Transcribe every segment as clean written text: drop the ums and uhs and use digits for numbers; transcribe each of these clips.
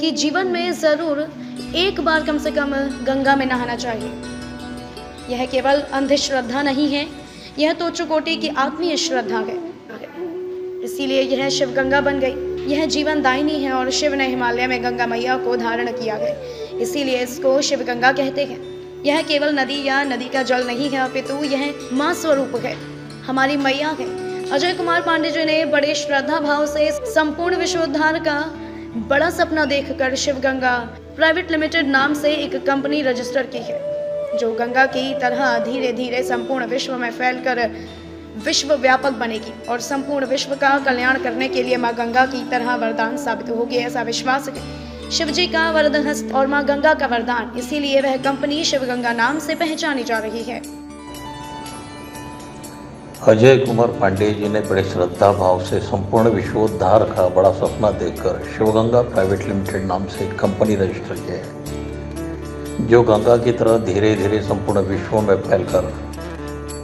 कि जीवन में ज़रूर एक बार कम से कम गंगा में नहाना चाहिए। यह केवल अंधश्रद्धा नहीं है, यह तो चुकोटी की आत्मीय श्रद्धा है। इसीलिए यह शिव गंगा बन गई। यह जीवन दायिनी है और शिव ने हिमालय में गंगा मैया को धारण किया है, इसीलिए इसको शिव गंगा कहते हैं। यह केवल नदी या नदी का जल नहीं है, अपितु यह माँ स्वरूप है, हमारी मैया है। अजय कुमार पांडे जी ने बड़े श्रद्धा भाव से संपूर्ण विश्वोद्धार का बड़ा सपना देखकर शिव गंगा प्राइवेट लिमिटेड नाम से एक कंपनी रजिस्टर की है, जो गंगा की तरह धीरे धीरे संपूर्ण विश्व में फैलकर विश्व व्यापक बनेगी और संपूर्ण विश्व का कल्याण करने के लिए माँ गंगा की तरह वरदान साबित होगी, ऐसा विश्वास है। शिव जी का वरद हस्त और माँ गंगा का वरदान, इसीलिए वह कंपनी शिव गंगा नाम से पहचानी जा रही है। अजय कुमार पांडे जी ने बड़े श्रद्धा भाव से संपूर्ण विश्वोद्धार का बड़ा सपना देखकर शिवगंगा प्राइवेट लिमिटेड नाम से एक कंपनी रजिस्टर की है, जो गंगा की तरह धीरे धीरे संपूर्ण विश्व में फैलकर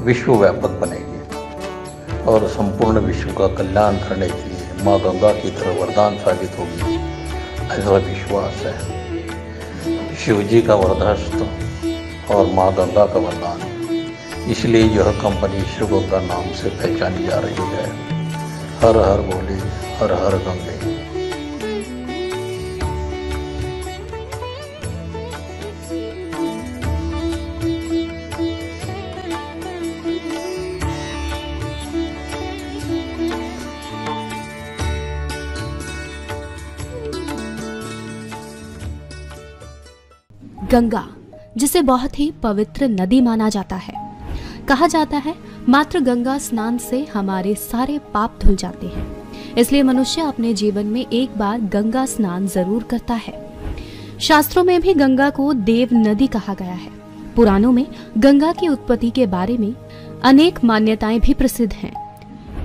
विश्व व्यापक बनेगी और संपूर्ण विश्व का कल्याण करने के लिए माँ गंगा की तरह वरदान साबित होगी, ऐसा विश्वास है। शिव जी का वरदहस्त और माँ गंगा का वरदान, इसलिए यह कंपनी शिव गंगा नाम से पहचानी जा रही है। हर हर बोले, हर हर गंगे। गंगा, जिसे बहुत ही पवित्र नदी माना जाता है, कहा जाता है मात्र गंगा स्नान से हमारे सारे पाप धुल जाते हैं। इसलिए मनुष्य अपने जीवन में एक बार गंगा स्नान जरूर करता है। शास्त्रों में भी गंगा को देव नदी कहा गया है। पुराणों में गंगा की उत्पत्ति के बारे में अनेक मान्यताएं भी प्रसिद्ध हैं।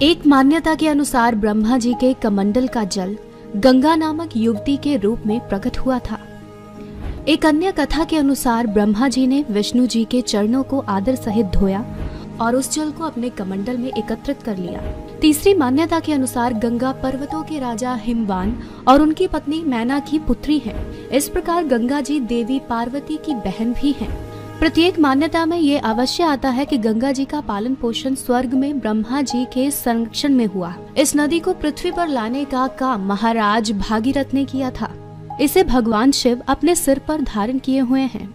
एक मान्यता के अनुसार ब्रह्मा जी के कमंडल का जल गंगा नामक युवती के रूप में प्रकट हुआ था। एक अन्य कथा के अनुसार ब्रह्मा जी ने विष्णु जी के चरणों को आदर सहित धोया और उस जल को अपने कमंडल में एकत्रित कर लिया। तीसरी मान्यता के अनुसार गंगा पर्वतों के राजा हिमवान और उनकी पत्नी मैना की पुत्री है। इस प्रकार गंगा जी देवी पार्वती की बहन भी हैं। प्रत्येक मान्यता में ये अवश्य आता है कि गंगा जी का पालन पोषण स्वर्ग में ब्रह्मा जी के संरक्षण में हुआ। इस नदी को पृथ्वी पर लाने का काम महाराज भागीरथ ने किया था। इसे भगवान शिव अपने सिर पर धारण किए हुए हैं।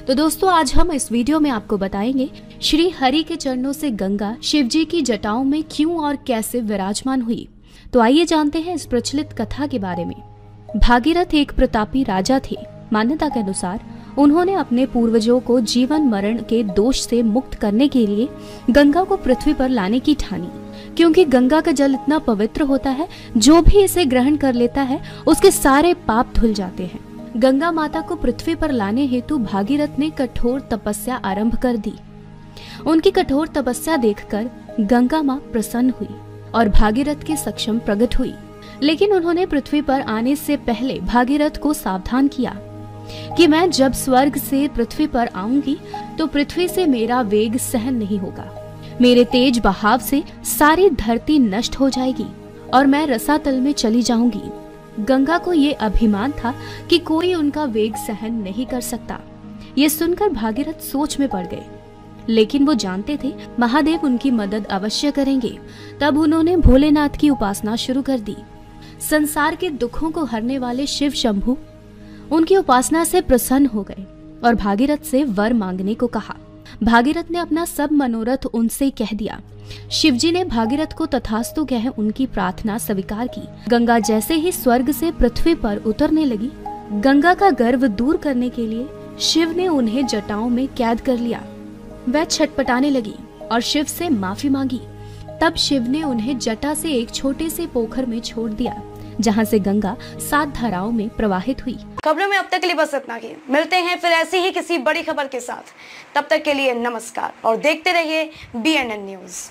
तो दोस्तों, आज हम इस वीडियो में आपको बताएंगे श्री हरि के चरणों से गंगा शिव जी की जटाओं में क्यों और कैसे विराजमान हुई। तो आइए जानते हैं इस प्रचलित कथा के बारे में। भागीरथ एक प्रतापी राजा थे। मान्यता के अनुसार उन्होंने अपने पूर्वजों को जीवन मरण के दोष से मुक्त करने के लिए गंगा को पृथ्वी पर लाने की ठानी, क्योंकि गंगा का जल इतना पवित्र होता है, जो भी इसे ग्रहण कर लेता है उसके सारे पाप धुल जाते हैं। गंगा माता को पृथ्वी पर लाने हेतु भागीरथ ने कठोर तपस्या आरंभ कर दी। उनकी कठोर तपस्या देखकर गंगा माँ प्रसन्न हुई और भागीरथ के सक्षम प्रकट हुई। लेकिन उन्होंने पृथ्वी पर आने से पहले भागीरथ को सावधान किया कि मैं जब स्वर्ग से पृथ्वी पर आऊंगी तो पृथ्वी से मेरा वेग सहन नहीं होगा। मेरे तेज बहाव से सारी धरती नष्ट हो जाएगी और मैं रसातल में चली जाऊंगी। गंगा को ये अभिमान था कि कोई उनका वेग सहन नहीं कर सकता। ये सुनकर भागीरथ सोच में पड़ गए, लेकिन वो जानते थे महादेव उनकी मदद अवश्य करेंगे। तब उन्होंने भोलेनाथ की उपासना शुरू कर दी। संसार के दुखों को हरने वाले शिव शंभु उनकी उपासना से प्रसन्न हो गए और भागीरथ से वर मांगने को कहा। भागीरथ ने अपना सब मनोरथ उनसे कह दिया। शिवजी ने भागीरथ को तथास्तु कह उनकी प्रार्थना स्वीकार की। गंगा जैसे ही स्वर्ग से पृथ्वी पर उतरने लगी, गंगा का गर्व दूर करने के लिए शिव ने उन्हें जटाओं में कैद कर लिया। वह छटपटाने लगी और शिव से माफी मांगी। तब शिव ने उन्हें जटा से एक छोटे से पोखर में छोड़ दिया, जहां से गंगा 7 धाराओं में प्रवाहित हुई। खबरों में अब तक के लिए बस इतना ही। मिलते हैं फिर ऐसी ही किसी बड़ी खबर के साथ। तब तक के लिए नमस्कार और देखते रहिए BNN न्यूज।